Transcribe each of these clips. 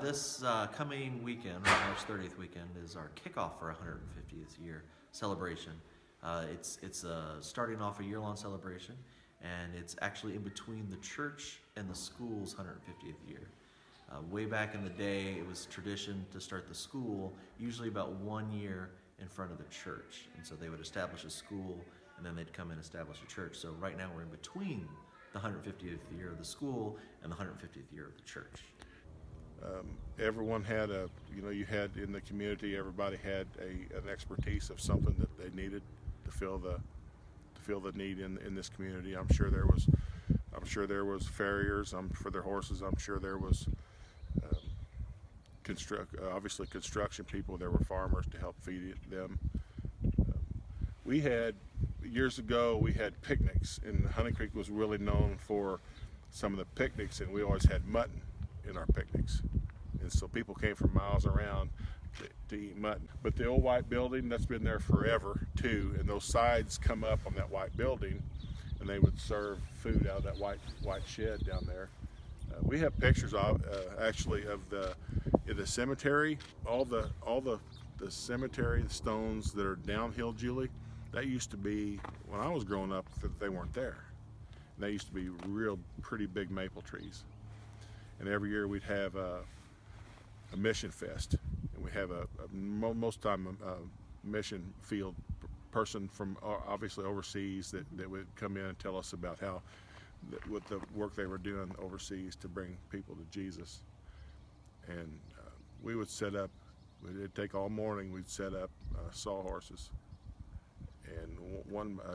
This coming weekend, March 30th weekend, is our kickoff for 150th year celebration. It's starting off a year-long celebration, and it's actually in between the church and the school's 150th year. Way back in the day, it was tradition to start the school usually about 1 year in front of the church. And so they would establish a school, and then they'd come and establish a church. So right now we're in between the 150th year of the school and the 150th year of the church. Everyone had you had in the community, everybody had an expertise of something that they needed to fill the need in this community. I'm sure there was farriers for their horses. I'm sure there was obviously construction people. There were farmers to help feed them. Years ago we had picnics, and Honey Creek was really known for some of the picnics, and we always had mutton in our picnics, and so people came from miles around to eat mutton. But the old white building, that's been there forever too, and those sides come up on that white building, and they would serve food out of that white shed down there. We have pictures actually of in the cemetery, all the cemetery stones that are downhill, Julie. That used to be, when I was growing up, that they weren't there. They used to be real pretty big maple trees. And every year we'd have a mission fest, and we have most time a mission field person from obviously overseas that would come in and tell us about what the work they were doing overseas to bring people to Jesus. And we would set up, it'd take all morning, we'd set up sawhorses and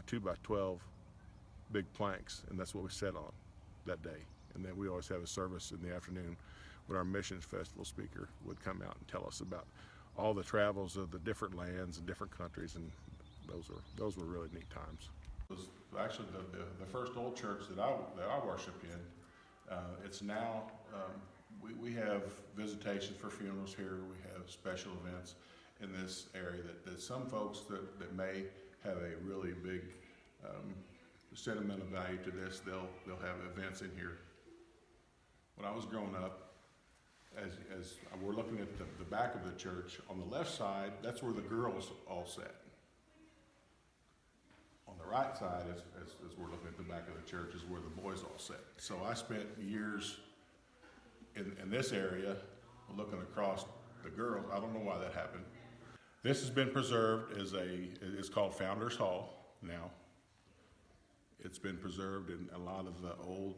2x12 big planks, and that's what we set on that day. And then we always have a service in the afternoon when our missions festival speaker would come out and tell us about all the travels of the different lands and different countries, and those were really neat times. It was actually the first old church that I worship in. It's now, we have visitations for funerals here. We have special events in this area that some folks that may have a really big sentimental value to this, they'll have events in here. When I was growing up, as we're looking at the back of the church, on the left side, that's where the girls all sat. On the right side, as we're looking at the back of the church, is where the boys all sat. So I spent years in this area looking across the girls. I don't know why that happened. This has been preserved it's called Founders Hall now. It's been preserved in a lot of the old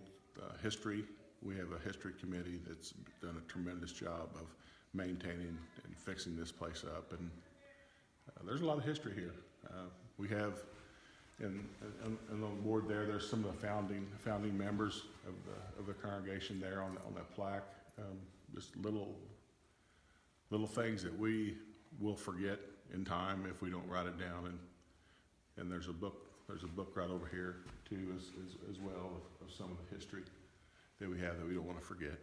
history. We have a history committee that's done a tremendous job of maintaining and fixing this place up, and there's a lot of history here. We have, and on the board there's some of the founding members of the congregation there on that plaque. Just little things that we will forget in time if we don't write it down, and there's a book right over here too as well of some of the history that we have that we don't want to forget.